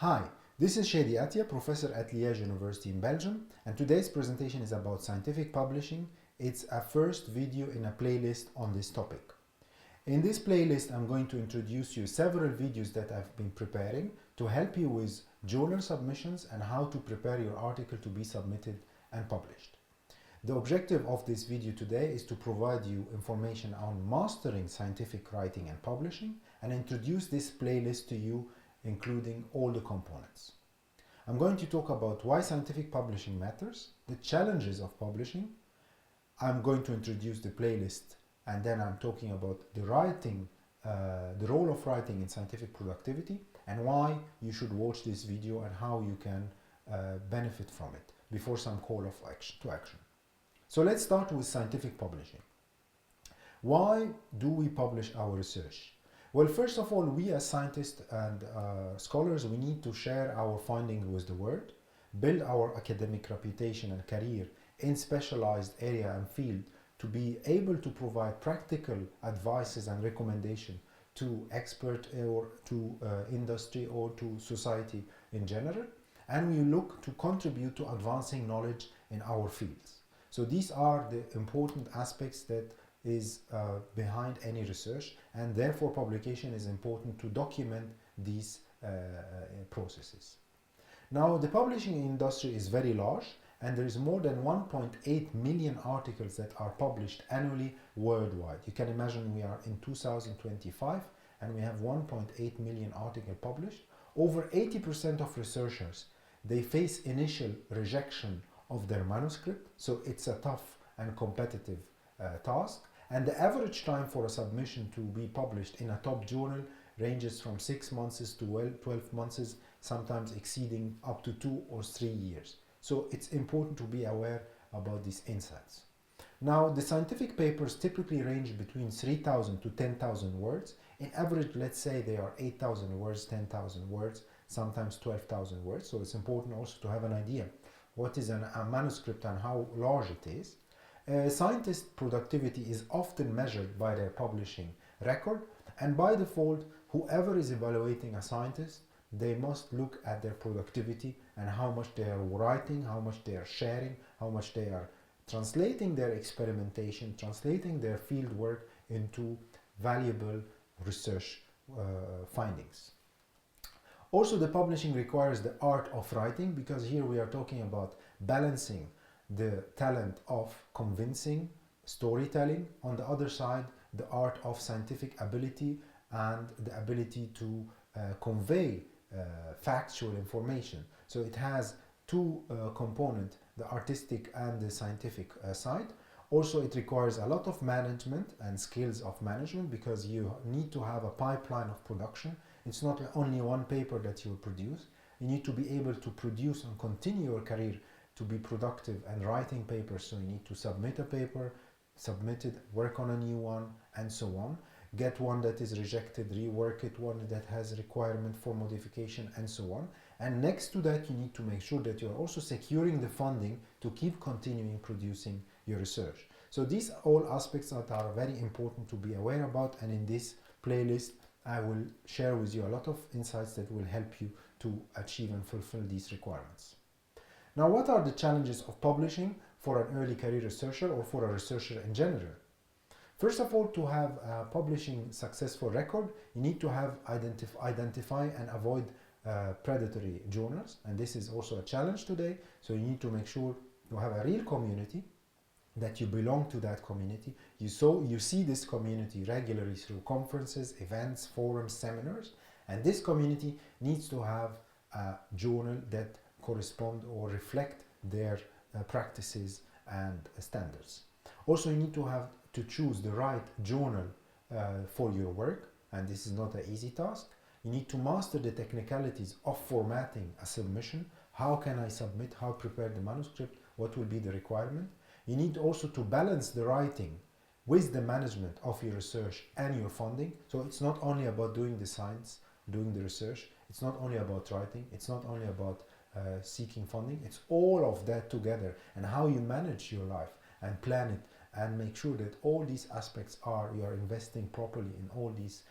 Hi, this is Shady Attia, professor at Liège University in Belgium, and today's presentation is about scientific publishing. It's a first video in a playlist on this topic. In this playlist, I'm going to introduce you several videos that I've been preparing to help you with journal submissions and how to prepare your article to be submitted and published. The objective of this video today is to provide you information on mastering scientific writing and publishing and introduce this playlist to you, including all the components. I'm going to talk about why scientific publishing matters, the challenges of publishing. I'm going to introduce the playlist, and then I'm talking about the role of writing in scientific productivity, and why you should watch this video and how you can benefit from it before some call to action. So let's start with scientific publishing. Why do we publish our research? Well, first of all, we as scientists and scholars, we need to share our findings with the world, build our academic reputation and career in specialized area and field to be able to provide practical advices and recommendation to expert or to industry or to society in general. And we look to contribute to advancing knowledge in our fields. So these are the important aspects that is behind any research, and therefore publication is important to document these processes. Now, the publishing industry is very large, and there is more than 1.8 million articles that are published annually worldwide. You can imagine we are in 2025 and we have 1.8 million articles published. Over 80% of researchers, they face initial rejection of their manuscript, so it's a tough and competitive task. And the average time for a submission to be published in a top journal ranges from 6 months to 12 months, sometimes exceeding up to 2 or 3 years. So it's important to be aware about these insights. Now, the scientific papers typically range between 3,000 to 10,000 words. In average, let's say they are 8,000 words, 10,000 words, sometimes 12,000 words. So it's important also to have an idea what is a manuscript and how large it is. Scientist productivity is often measured by their publishing record, and by default, whoever is evaluating a scientist, they must look at their productivity and how much they are writing, how much they are sharing, how much they are translating their experimentation, translating their field work into valuable research findings. Also, the publishing requires the art of writing, because here we are talking about balancing the talent of convincing storytelling, on the other side the art of scientific ability and the ability to convey factual information. So it has two components, the artistic and the scientific side. Also, it requires a lot of management and skills of management, because you need to have a pipeline of production. It's not only one paper that you will produce. You need to be able to produce and continue your career to be productive and writing papers. So you need to submit a paper, submit it, work on a new one, and so on. Get one that is rejected, rework it, one that has requirement for modification, and so on. And next to that, you need to make sure that you are also securing the funding to keep continuing producing your research. So these all aspects that are very important to be aware about, and in this playlist I will share with you a lot of insights that will help you to achieve and fulfill these requirements. Now, what are the challenges of publishing for an early career researcher or for a researcher in general? First of all, to have a publishing successful record, you need to have identify and avoid predatory journals, and this is also a challenge today. So you need to make sure you have a real community, that you belong to that community. You see this community regularly through conferences, events, forums, seminars, and this community needs to have a journal that correspond or reflect their practices and standards. Also, you need to choose the right journal for your work, and this is not an easy task. You need to master the technicalities of formatting a submission. How can I submit? How prepare the manuscript? What will be the requirement? You need also to balance the writing with the management of your research and your funding. So it's not only about doing the science, doing the research. It's not only about writing. It's not only about seeking funding. It's all of that together, and how you manage your life and plan it and make sure that all these aspects you are investing properly in all these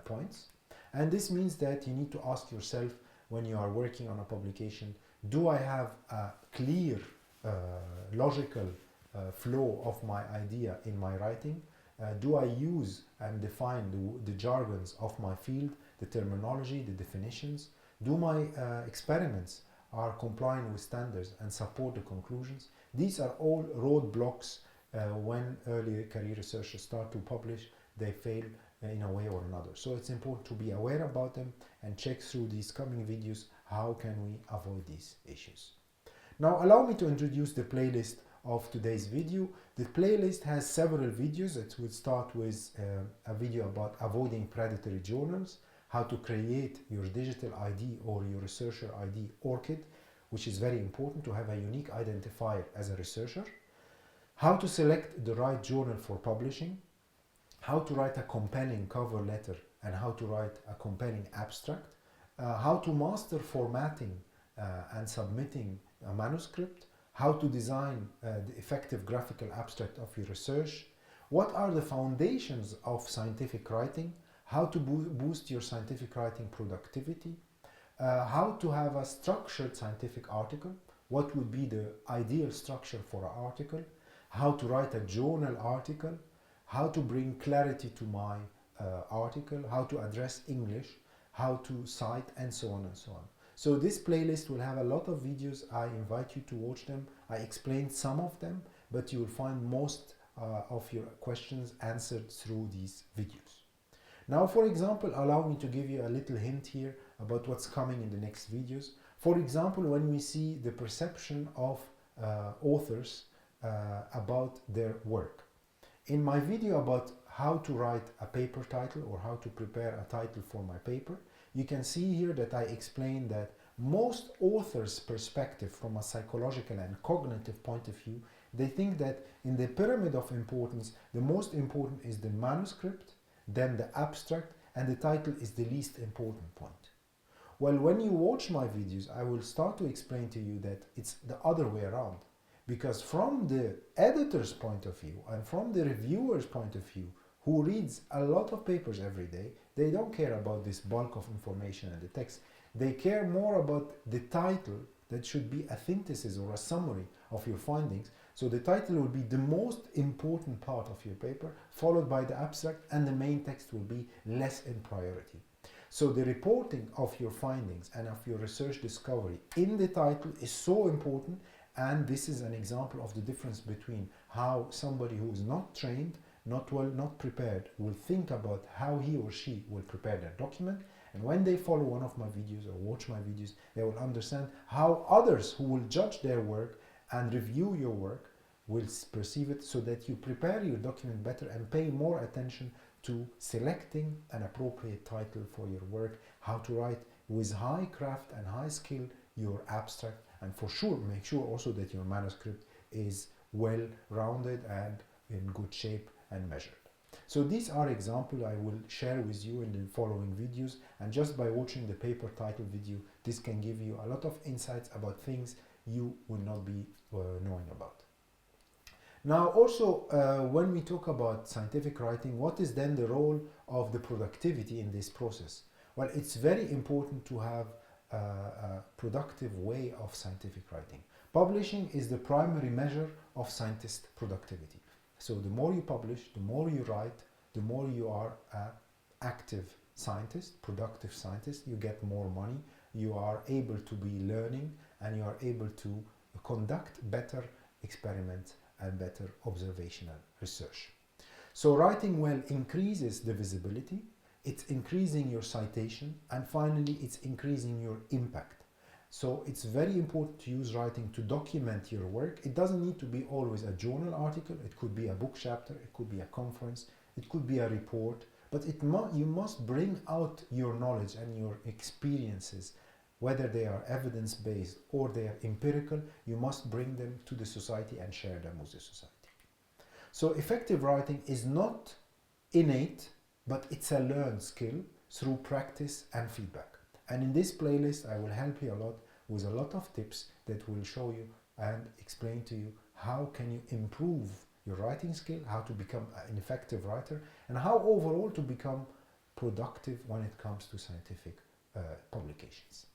points. And this means that you need to ask yourself when you are working on a publication? Do I have a clear, logical flow of my idea in my writing? Do I use and define the jargons of my field, the terminology, the definitions? Do my experiments are complying with standards and support the conclusions? These are all roadblocks when early career researchers start to publish. They fail in a way or another. So it's important to be aware about them and check through these coming videos how can we avoid these issues. Now allow me to introduce the playlist of today's video. The playlist has several videos. It will start with a video about avoiding predatory journals, how to create your digital ID or your researcher ID ORCID, which is very important to have a unique identifier as a researcher, how to select the right journal for publishing, how to write a compelling cover letter and how to write a compelling abstract, how to master formatting and submitting a manuscript, how to design the effective graphical abstract of your research, what are the foundations of scientific writing, how to boost your scientific writing productivity, how to have a structured scientific article, what would be the ideal structure for an article, how to write a journal article, how to bring clarity to my article, how to address English, how to cite, and so on and so on. So this playlist will have a lot of videos. I invite you to watch them. I explained some of them, but you will find most of your questions answered through these videos. Now, for example, allow me to give you a little hint here about what's coming in the next videos. For example, when we see the perception of authors about their work. In my video about how to write a paper title or how to prepare a title for my paper, you can see here that I explain that most authors' perspective from a psychological and cognitive point of view, they think that in the pyramid of importance, the most important is the manuscript, then the abstract, and the title is the least important point. Well, when you watch my videos, I will start to explain to you that it's the other way around. Because from the editor's point of view and from the reviewer's point of view, who reads a lot of papers every day, they don't care about this bulk of information and the text. They care more about the title that should be a synthesis or a summary of your findings. So the title will be the most important part of your paper, followed by the abstract, and the main text will be less in priority. So the reporting of your findings and of your research discovery in the title is so important. And this is an example of the difference between how somebody who is not trained, not well, not prepared, will think about how he or she will prepare their document. And when they follow one of my videos or watch my videos, they will understand how others who will judge their work and review your work will perceive it, so that you prepare your document better and pay more attention to selecting an appropriate title for your work, how to write with high craft and high skill your abstract, and for sure make sure also that your manuscript is well rounded and in good shape and measured. So these are examples I will share with you in the following videos, and just by watching the paper title video, this can give you a lot of insights about things you will not be knowing about. Now also when we talk about scientific writing, what is then the role of the productivity in this process? Well, it's very important to have a productive way of scientific writing. Publishing is the primary measure of scientist productivity. So the more you publish, the more you write, the more you are an active scientist, productive scientist, you get more money, you are able to be learning, and you are able to conduct better experiments and better observational research. So writing well increases the visibility, it's increasing your citation, and finally it's increasing your impact. So it's very important to use writing to document your work. It doesn't need to be always a journal article, it could be a book chapter, it could be a conference, it could be a report, but you must bring out your knowledge and your experiences, whether they are evidence-based or they are empirical. You must bring them to the society and share them with the society. So effective writing is not innate, but it's a learned skill through practice and feedback. And in this playlist, I will help you a lot with a lot of tips that will show you and explain to you how can you improve your writing skill, how to become an effective writer, and how overall to become productive when it comes to scientific publications.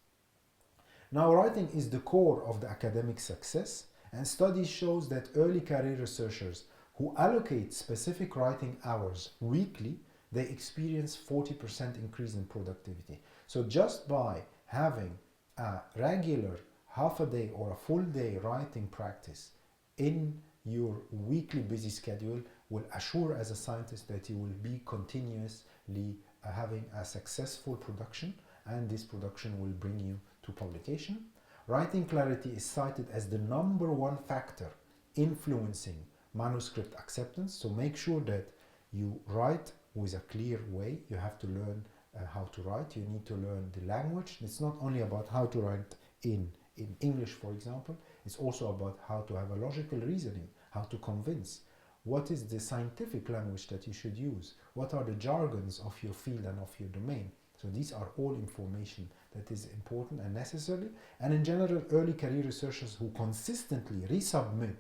Now, writing is the core of the academic success, and studies shows that early career researchers who allocate specific writing hours weekly, they experience 40% increase in productivity. So just by having a regular half a day or a full day writing practice in your weekly busy schedule will assure as a scientist that you will be continuously having a successful production, and this production will bring you to publication. Writing clarity is cited as the #1 factor influencing manuscript acceptance. So make sure that you write with a clear way. You have to learn how to write. You need to learn the language. It's not only about how to write in English, for example. It's also about how to have a logical reasoning, how to convince. What is the scientific language that you should use? What are the jargons of your field and of your domain? So these are all information that is important and necessary. And in general, early career researchers who consistently resubmit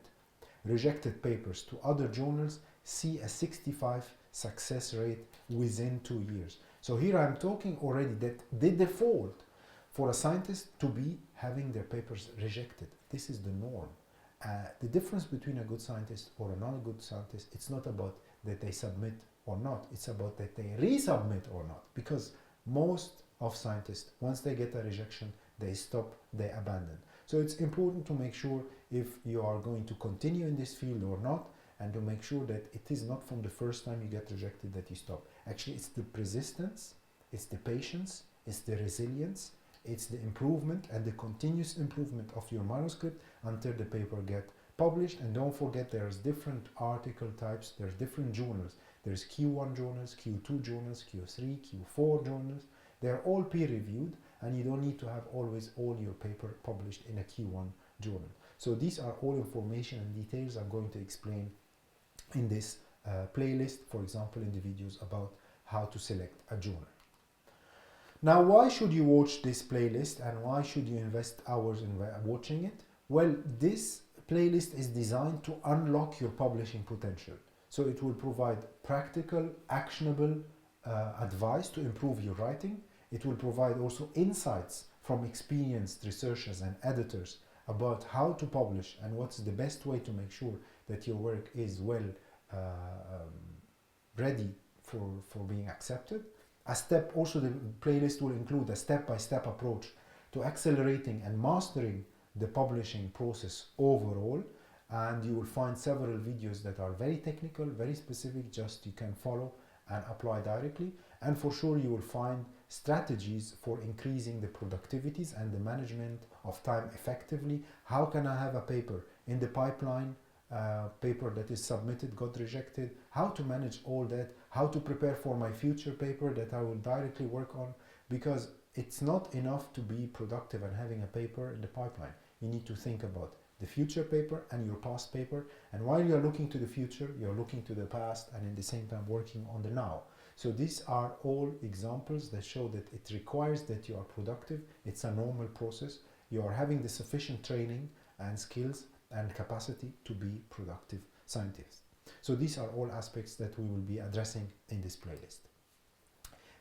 rejected papers to other journals see a 65% success rate within 2 years. So here I'm talking already that the default for a scientist to be having their papers rejected. This is the norm. The difference between a good scientist or a non-good scientist, it's not about that they submit or not, it's about that they resubmit or not. Because most of scientists, once they get a rejection, they stop, they abandon. So it's important to make sure if you are going to continue in this field or not, and to make sure that it is not from the first time you get rejected that you stop. Actually, it's the persistence, it's the patience, it's the resilience, it's the improvement and the continuous improvement of your manuscript until the paper get published. And don't forget, there's different article types, there's different journals. There's Q1 journals, Q2 journals, Q3, Q4 journals. They're all peer-reviewed, and you don't need to have always all your paper published in a Q1 journal. So these are all information and details I'm going to explain in this playlist, for example, in the videos about how to select a journal. Now, why should you watch this playlist and why should you invest hours in watching it? Well, this playlist is designed to unlock your publishing potential. So it will provide practical, actionable advice to improve your writing. It will provide also insights from experienced researchers and editors about how to publish and what's the best way to make sure that your work is well ready for being accepted. Also, the playlist will include a step-by-step approach to accelerating and mastering the publishing process overall. And you will find several videos that are very technical, very specific, just you can follow and apply directly. And for sure, you will find strategies for increasing the productivities and the management of time effectively. How can I have a paper in the pipeline, paper that is submitted, got rejected, how to manage all that, how to prepare for my future paper that I will directly work on, because it's not enough to be productive and having a paper in the pipeline. You need to think about the future paper and your past paper, and while you're looking to the future, you're looking to the past and in the same time working on the now. So these are all examples that show that it requires that you are productive. It's a normal process. You are having the sufficient training and skills and capacity to be productive scientists. So these are all aspects that we will be addressing in this playlist.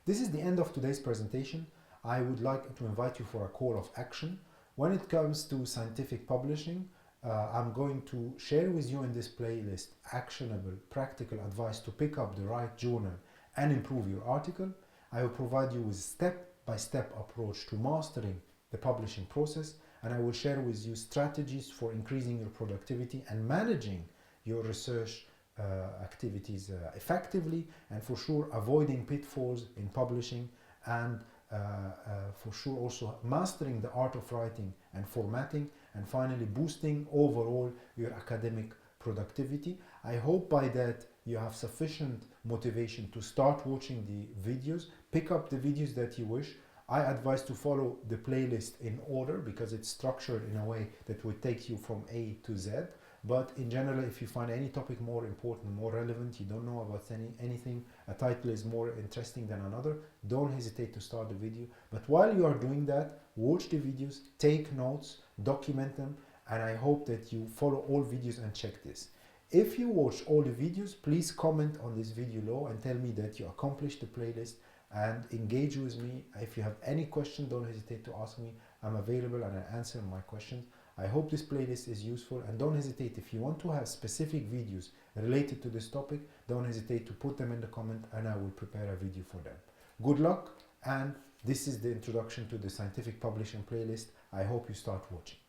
This is the end of today's presentation. I would like to invite you for a call of action. When it comes to scientific publishing, I'm going to share with you in this playlist actionable, practical advice to pick up the right journal and improve your article. I will provide you with step-by-step approach to mastering the publishing process, and I will share with you strategies for increasing your productivity and managing your research activities effectively, and for sure avoiding pitfalls in publishing, and for sure also mastering the art of writing and formatting, and finally boosting overall your academic productivity. I hope by that you have sufficient motivation to start watching the videos, pick up the videos that you wish. I advise to follow the playlist in order because it's structured in a way that will take you from A to Z. But in general, if you find any topic more important, more relevant, you don't know about anything, a title is more interesting than another, don't hesitate to start the video. But while you are doing that, watch the videos, take notes, document them, and I hope that you follow all videos and check this. If you watch all the videos, please comment on this video below and tell me that you accomplished the playlist. and engage with me. If you have any question, don't hesitate to ask me. I'm available and I answer my questions. I hope this playlist is useful, and don't hesitate, if you want to have specific videos related to this topic, don't hesitate to put them in the comment and I will prepare a video for them. Good luck, and this is the introduction to the scientific publishing playlist. I hope you start watching.